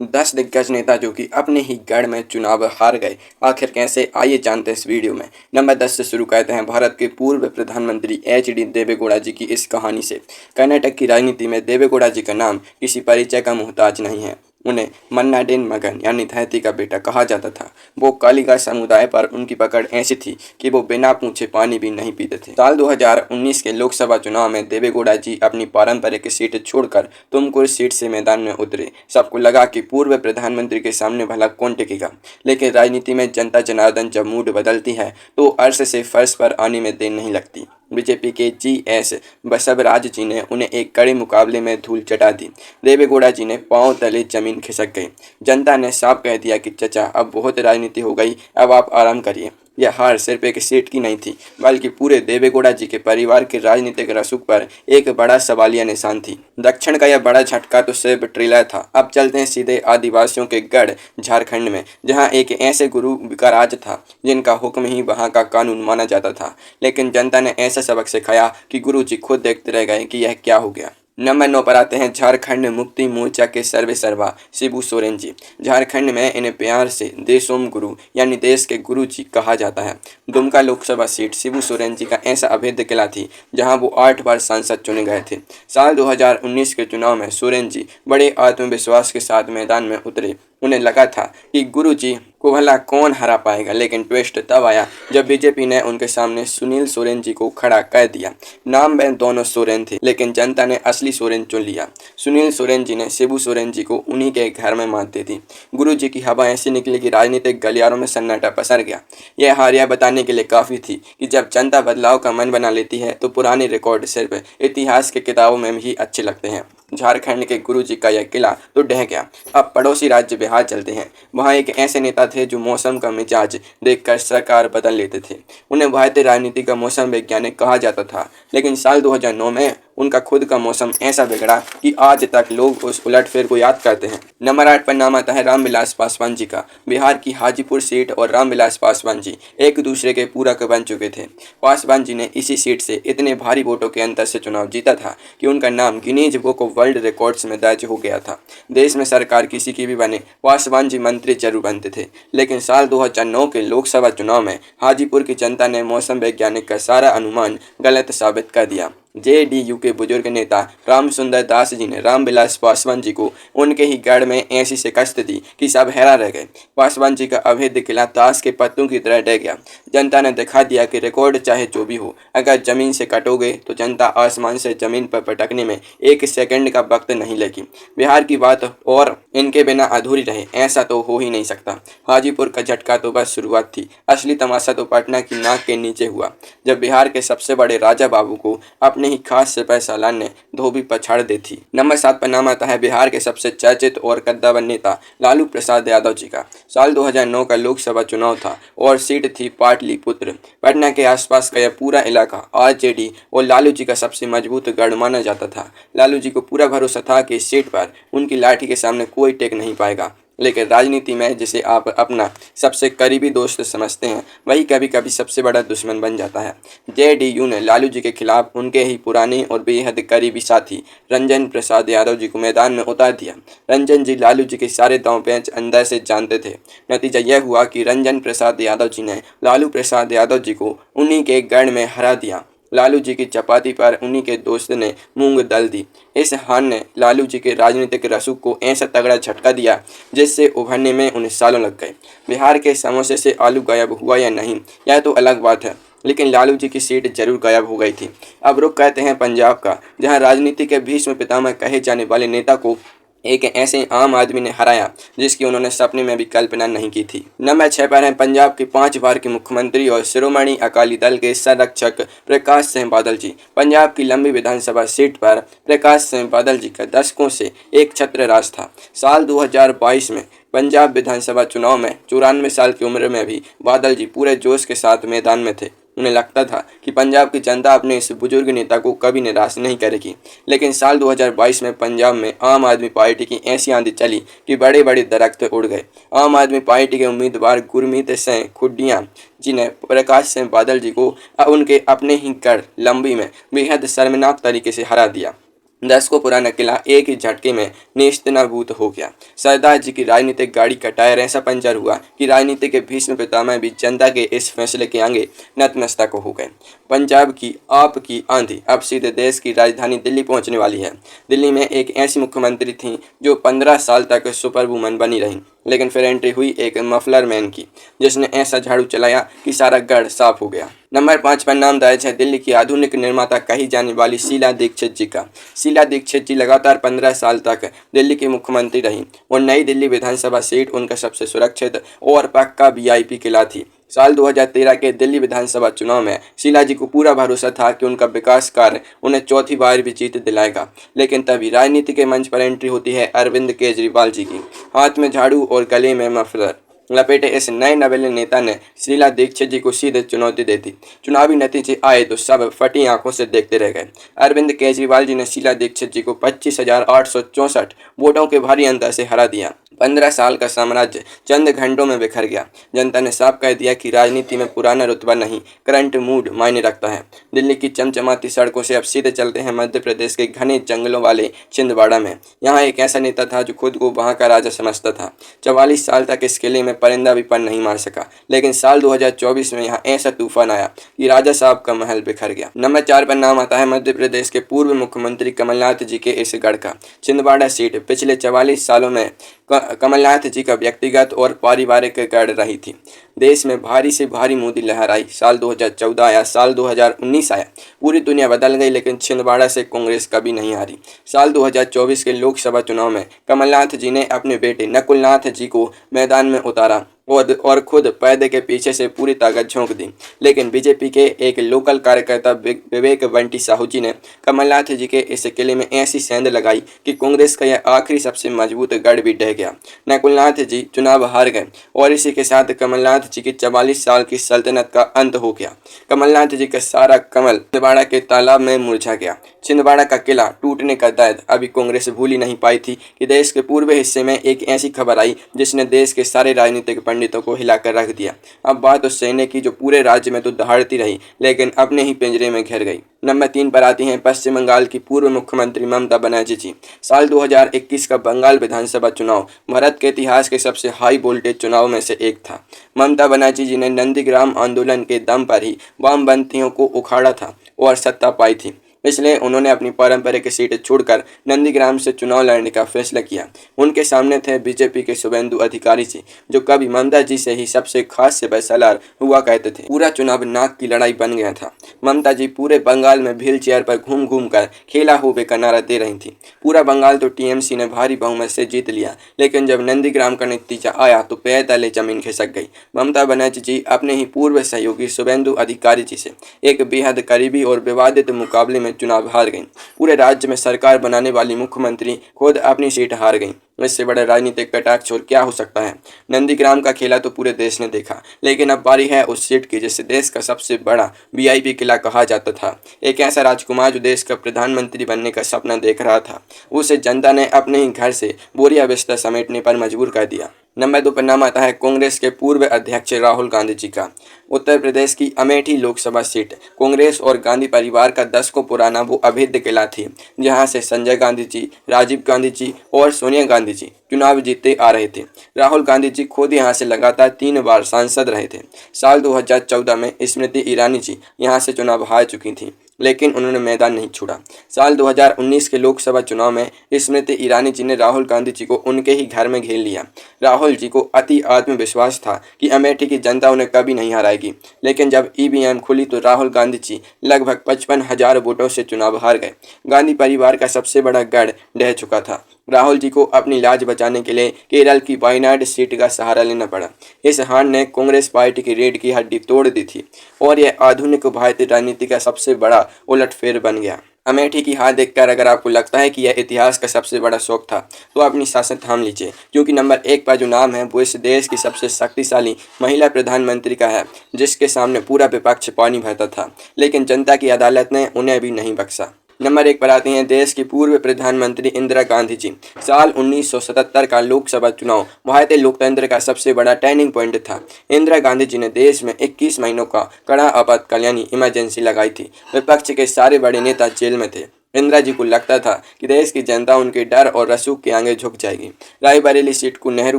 10 दिग्गज नेता जो कि अपने ही गढ़ में चुनाव हार गए, आखिर कैसे, आइए जानते हैं इस वीडियो में। नंबर 10 से शुरू करते हैं भारत के पूर्व प्रधानमंत्री एच.डी. देवेगौड़ा जी की इस कहानी से। कर्नाटक की राजनीति में देवेगौड़ा जी का नाम किसी परिचय का मोहताज नहीं है। उन्हें मन्नाडेन मगन यानी धरती का बेटा कहा जाता था। वो कालीगा समुदाय पर उनकी पकड़ ऐसी थी कि वो बिना पूछे पानी भी नहीं पीते थे। साल 2019 के लोकसभा चुनाव में देवेगौड़ा जी अपनी पारंपरिक सीट छोड़कर तुमकुर सीट से मैदान में उतरे। सबको लगा कि पूर्व प्रधानमंत्री के सामने भला कौन टिकेगा, लेकिन राजनीति में जनता जनार्दन जब मूड बदलती है तो अर्श से फर्श पर आने में देर नहीं लगती। बीजेपी के जी.एस. बसवराज जी ने उन्हें एक कड़े मुकाबले में धूल चटा दी। देवेगौड़ा जी ने पांव तले जमीन खिसक गई। जनता ने साफ कह दिया कि चचा, अब बहुत राजनीति हो गई, अब आप आराम करिए। यह हार सिर्फ एक सीट की नहीं थी, बल्कि पूरे देवेगौड़ा जी के परिवार के राजनीतिक रसूख पर एक बड़ा सवालिया निशान थी। दक्षिण का यह बड़ा झटका तो सिर्फ ट्रेलर था। अब चलते हैं सीधे आदिवासियों के गढ़ झारखंड में, जहां एक ऐसे गुरु का राज था जिनका हुक्म ही वहां का कानून माना जाता था। लेकिन जनता ने ऐसा सबक सिखाया कि गुरु जी खुद देखते रह गए कि यह क्या हो गया। नंबर 9 पर आते हैं झारखंड मुक्ति मोर्चा के सर्वे सर्वा शिबू सोरेन जी। झारखंड में इन्हें प्यार से देशोम गुरु यानी देश के गुरु जी कहा जाता है। दुमका लोकसभा सीट शिबू सोरेन जी का ऐसा अभेद्य किला थी जहां वो 8 बार सांसद चुने गए थे। साल 2019 के चुनाव में सोरेन जी बड़े आत्मविश्वास के साथ मैदान में उतरे। उन्हें लगा था कि गुरु जी को भला कौन हरा पाएगा, लेकिन ट्विस्ट तब आया जब बीजेपी ने उनके सामने सुनील सोरेन जी को खड़ा कर दिया। नाम में दोनों सोरेन थे, लेकिन जनता ने असली सोरेन चुन लिया। सुनील सोरेन जी ने शिबू सोरेन जी को उन्हीं के घर में मात दे दी। गुरु जी की हवा ऐसी निकली कि राजनीतिक गलियारों में सन्नाटा पसर गया। यह हार यह बताने के लिए काफ़ी थी कि जब जनता बदलाव का मन बना लेती है तो पुराने रिकॉर्ड सिर्फ इतिहास की किताबों में ही अच्छे लगते हैं। झारखंड के गुरु जी का यह किला तो ढह गया। अब पड़ोसी राज्य बिहार चलते हैं। वहाँ एक ऐसे नेता थे जो मौसम का मिजाज देखकर सरकार बदल लेते थे। उन्हें भारतीय राजनीति का मौसम वैज्ञानिक कहा जाता था, लेकिन साल 2009 में उनका खुद का मौसम ऐसा बिगड़ा कि आज तक लोग उस उलटफेर को याद करते हैं। नंबर 8 पर नाम आता है रामविलास पासवान जी का। बिहार की हाजीपुर सीट और रामविलास पासवान जी एक दूसरे के पूरक बन चुके थे। पासवान जी ने इसी सीट से इतने भारी वोटों के अंतर से चुनाव जीता था कि उनका नाम Guinness book of world records में दर्ज हो गया था। देश में सरकार किसी की भी बने, पासवान जी मंत्री जरूर बनते थे। लेकिन साल 2009 के लोकसभा चुनाव में हाजीपुर की जनता ने मौसम वैज्ञानिक का सारा अनुमान गलत साबित कर दिया। जेडीयू के बुजुर्ग नेता रामसुंदर दास जी ने रामविलास पासवान जी को उनके ही गढ़ में ऐसी शिकस्त दी कि सब हैरान रह गए। पासवान जी का अभेद्य किला ताश के पत्तों की तरह ढह गया। जनता ने दिखा दिया कि रिकॉर्ड चाहे जो भी हो, अगर जमीन से कटोगे तो जनता आसमान से जमीन पर पटकने में 1 सेकंड का वक्त नहीं लगी। बिहार की बात और इनके बिना अधूरी रहे, ऐसा तो हो ही नहीं सकता। हाजीपुर का झटका तो बस शुरुआत थी। असली तमाशा तो पटना की नाक के नीचे हुआ, जब बिहार के सबसे बड़े राजा बाबू को अपने ही खास सिपाही सालान ने धोबी पछाड़ दी थी। नंबर 7 पर नाम आता है बिहार के सबसे चर्चित और कद्दावर नेता लालू प्रसाद यादव जी का। साल 2009 का लोकसभा चुनाव था और सीट थी पाटलिपुत्र। पटना के आसपास का यह पूरा इलाका आरजेडी और लालू जी का सबसे मजबूत गढ़ माना जाता था। लालू जी को पूरा भरोसा था कि इस सीट पर उनकी लाठी के सामने कोई टेक नहीं पाएगा। लेकिन राजनीति में जिसे आप अपना सबसे करीबी दोस्त समझते हैं, वही कभी कभी सबसे बड़ा दुश्मन बन जाता है। जेडीयू ने लालू जी के खिलाफ उनके ही पुराने और बेहद करीबी साथी रंजन प्रसाद यादव जी को मैदान में उतार दिया। रंजन जी लालू जी के सारे दांव पेच अंदर से जानते थे। नतीजा यह हुआ कि रंजन प्रसाद यादव जी ने लालू प्रसाद यादव जी को उन्हीं के गढ़ में हरा दिया। लालू जी की चपाती पर उन्हीं के दोस्त ने मूंग दल दी। इस हार ने लालू जी के राजनीतिक रसूख को ऐसा तगड़ा झटका दिया जिससे उभरने में उन्हें सालों लग गए। बिहार के समोसे से आलू गायब हुआ या नहीं, यह तो अलग बात है, लेकिन लालू जी की सीट जरूर गायब हो गई थी। अब रुख कहते हैं पंजाब का, जहां राजनीति के भीष्म पितामह कहे जाने वाले नेता को एक ऐसे आम आदमी ने हराया जिसकी उन्होंने सपने में भी कल्पना नहीं की थी। नंबर 6 पर हैं पंजाब के 5 बार के मुख्यमंत्री और शिरोमणि अकाली दल के संरक्षक प्रकाश सिंह बादल जी। पंजाब की लंबी विधानसभा सीट पर प्रकाश सिंह बादल जी का दशकों से एक छत्र राज था। साल 2022 में पंजाब विधानसभा चुनाव में 94 साल की उम्र में भी बादल जी पूरे जोश के साथ मैदान में थे। उन्हें लगता था कि पंजाब की जनता अपने इस बुजुर्ग नेता को कभी निराश नहीं करेगी। लेकिन साल 2022 में पंजाब में आम आदमी पार्टी की ऐसी आंधी चली कि बड़े बड़े दरख्त उड़ गए। आम आदमी पार्टी के उम्मीदवार गुरमीत सिंह खुडिया जी ने प्रकाश सिंह बादल जी को उनके अपने ही गढ़ लंबी में बेहद शर्मनाक तरीके से हरा दिया। दशकों पुराना किला एक ही झटके में नेस्तनाबूद हो गया। सरदार जी की राजनीतिक गाड़ी का टायर ऐसा पंचर हुआ कि राजनीति के भीष्म पितामह भी जनता के इस फैसले के आगे नतमस्तक हो गए। पंजाब की आप की आंधी अब सीधे देश की राजधानी दिल्ली पहुंचने वाली है। दिल्ली में एक ऐसी मुख्यमंत्री थी जो 15 साल तक सुपर वुमन बनी रही, लेकिन फिर एंट्री हुई एक मफलर मैन की, जिसने ऐसा झाड़ू चलाया कि सारा गढ़ साफ हो गया। नंबर 5 पर नाम दर्ज है दिल्ली की आधुनिक निर्माता कही जाने वाली शीला दीक्षित जी का। शीला दीक्षित जी लगातार 15 साल तक दिल्ली की मुख्यमंत्री रही और नई दिल्ली विधानसभा सीट उनका सबसे सुरक्षित और पक्का वीआईपी किला थी। साल 2013 के दिल्ली विधानसभा चुनाव में शीला जी को पूरा भरोसा था कि उनका विकास कार्य उन्हें चौथी बार भी जीत दिलाएगा, लेकिन तभी राजनीति के मंच पर एंट्री होती है अरविंद केजरीवाल जी की। हाथ में झाड़ू और गले में मफलर लपेटे इस नए नवेले नेता ने शीला दीक्षित जी को सीधे चुनौती दे दी। चुनावी नतीजे आए तो सब फटी आंखों से देखते रह गए। अरविंद केजरीवाल जी ने शीला दीक्षित जी को 25,864 वोटों के भारी अंतर से हरा दिया। 15 साल का साम्राज्य चंद घंटों में बिखर गया। जनता ने साफ कह दिया कि राजनीति में पुराना रुतबा नहीं, करंट मूड मायने रखता है। दिल्ली की चमचमाती सड़कों से अब सीधे चलते हैं मध्य प्रदेश के घने जंगलों वाले छिंदवाड़ा में। यहाँ एक ऐसा नेता था जो खुद को वहाँ का राजा समझता था। 44 साल तक इस किले में परिंदा भी पर नहीं मार सका, लेकिन साल 2024 में यहाँ ऐसा तूफान आया कि राजा साहब का महल बिखर गया। नंबर 4 पर नाम आता है मध्य प्रदेश के पूर्व मुख्यमंत्री कमलनाथ जी के इस गढ़ का। छिंदवाड़ा सीट पिछले 44 सालों में कमलनाथ जी का व्यक्तिगत और पारिवारिक गढ़ रही थी। देश में भारी से भारी मोदी लहर आई। साल 2014 आया, साल 2019 आया, पूरी दुनिया बदल गई, लेकिन छिंदवाड़ा से कांग्रेस कभी नहीं हारी। साल 2024 के लोकसभा चुनाव में कमलनाथ जी ने अपने बेटे नकुलनाथ जी को मैदान में उतारा और खुद पर्दे के पीछे से पूरी ताकत झोंक दी, लेकिन बीजेपी के एक लोकल कार्यकर्ता विवेक बंटी साहू जी ने कमलनाथ जी के इस किले में ऐसी सेंध लगाई कि कांग्रेस का यह आखिरी सबसे मजबूत गढ़ भी ढह गया। नकुलनाथ जी चुनाव हार गए और इसी के साथ कमलनाथ जी की 44 साल की सल्तनत का अंत हो गया। कमलनाथ जी का सारा कमल छिंदवाड़ा के तालाब में मुरझा गया। छिंदवाड़ा का किला टूटने का दर्द अभी कांग्रेस भूल ही नहीं पाई थी कि देश के पूर्वी हिस्से में एक ऐसी खबर आई जिसने देश के सारे राजनीतिक पंडितों को हिलाकर रख दिया। अब बात उस सेना की जो पूरे राज्य में तो दहाड़ती रही, लेकिन अपने ही पिंजरे में घिर गई। नंबर 3 पर आती हैं पश्चिम बंगाल की पूर्व मुख्यमंत्री ममता बनर्जी जी। साल 2021 का बंगाल विधानसभा चुनाव भारत के इतिहास के सबसे हाई वोल्टेज चुनाव में से एक था। ममता बनर्जी जी ने नंदीग्राम आंदोलन के दम पर ही वामपंथियों को उखाड़ा था और सत्ता पाई थी, इसलिए उन्होंने अपनी पारंपरिक सीट छोड़कर नंदीग्राम से चुनाव लड़ने का फैसला किया। उनके सामने थे बीजेपी के शुभेंदु अधिकारी जी, जो कभी ममता जी से ही सबसे खास से बरसलार हुआ कहते थे। पूरा चुनाव नाक की लड़ाई बन गया था। ममता जी पूरे बंगाल में व्हील चेयर पर घूम घूम कर खेला होबे का नारा दे रही थी। पूरा बंगाल तो टीएमसी ने भारी बहुमत से जीत लिया, लेकिन जब नंदीग्राम का नतीजा आया तो पैर तले जमीन खिसक गई। ममता बनर्जी जी अपने ही पूर्व सहयोगी शुभेंदु अधिकारी जी से एक बेहद करीबी और विवादित मुकाबले में चुनाव हार गई। पूरे राज्य में सरकार बनाने वाली मुख्यमंत्री खुद अपनी सीट हार गई। इससे बड़ा राजनीतिक कटाक्ष और क्या हो सकता है। नंदीग्राम का खेला तो पूरे देश ने देखा, लेकिन अब बारी है उस सीट की जिसे देश का सबसे बड़ा वीआईपी किला कहा जाता था। एक ऐसा राजकुमार जो देश का प्रधानमंत्री बनने का सपना देख रहा था, उसे जनता ने अपने ही घर से बोरिया बिस्तर समेटने पर मजबूर कर दिया। नंबर 2 पर नाम आता है कांग्रेस के पूर्व अध्यक्ष राहुल गांधी जी का। उत्तर प्रदेश की अमेठी लोकसभा सीट कांग्रेस और गांधी परिवार का दशकों पुराना वो अभेद्य किला थी, जहां से संजय गांधी जी, राजीव गांधी जी और सोनिया गांधी जी चुनाव जीतते आ रहे थे। राहुल गांधी जी खुद यहां से लगातार 3 बार सांसद रहे थे। साल 2014 में स्मृति ईरानी जी यहां से चुनाव हार चुकी थी, लेकिन उन्होंने मैदान नहीं छोड़ा। साल 2019 के लोकसभा चुनाव में स्मृति ईरानी जी ने राहुल गांधी जी को उनके ही घर में घेर लिया। राहुल जी को अति आत्मविश्वास था कि अमेठी की जनता उन्हें कभी नहीं हराएगी, लेकिन जब ईवीएम खुली तो राहुल गांधी जी लगभग 55,000 वोटों से चुनाव हार गए। गांधी परिवार का सबसे बड़ा गढ़ ढह चुका था। राहुल जी को अपनी लाज बचाने के लिए केरल की वायनाड सीट का सहारा लेना पड़ा। इस हार ने कांग्रेस पार्टी की रीढ़ की हड्डी तोड़ दी थी और यह आधुनिक भारतीय राजनीति का सबसे बड़ा उलटफेर बन गया। अमेठी की हार देखकर अगर आपको लगता है कि यह इतिहास का सबसे बड़ा शौक था, तो अपनी सांसें थाम लीजिए, क्योंकि नंबर 1 पर जो नाम है वो इस देश की सबसे शक्तिशाली महिला प्रधानमंत्री का है, जिसके सामने पूरा विपक्ष पानी भरता था, लेकिन जनता की अदालत ने उन्हें भी नहीं बख्शा। नंबर 1 पर आती हैं देश की पूर्व प्रधानमंत्री इंदिरा गांधी जी। साल 1977 का लोकसभा चुनाव भारतीय लोकतंत्र का सबसे बड़ा टर्निंग पॉइंट था। इंदिरा गांधी जी ने देश में 21 महीनों का कड़ा आपातकाल यानी इमरजेंसी लगाई थी। विपक्ष के सारे बड़े नेता जेल में थे। इंदिरा जी को लगता था कि देश की जनता उनके डर और रसूख के आगे झुक जाएगी। रायबरेली सीट को नेहरू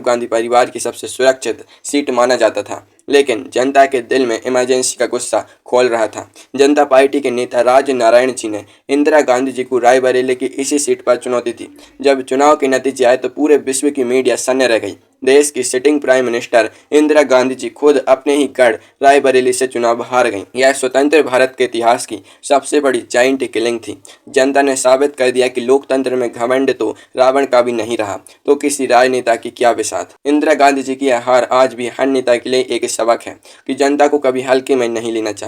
गांधी परिवार की सबसे सुरक्षित सीट माना जाता था, लेकिन जनता के दिल में इमरजेंसी का गुस्सा खोल रहा था। जनता पार्टी के नेता राज नारायण जी ने इंदिरा गांधी जी को रायबरेली की इसी सीट पर चुनौती दी। जब चुनाव के नतीजे आए तो पूरे विश्व की मीडिया सन्न रह गई। देश की sitting prime minister Indira Gandhi ji खुद अपने ही गढ़ रायबरेली से चुनाव हार गईं। यह स्वतंत्र भारत के इतिहास की सबसे बड़ी जाइंट किलिंग थी। जनता ने साबित कर दिया कि लोकतंत्र में घमंड तो रावण का भी नहीं रहा, तो किसी राजनेता की क्या बिसात। इंदिरा गांधी जी की यह हार आज भी हर नेता के लिए एक सबक है कि जनता को कभी हल्के में नहीं लेना चाहिए।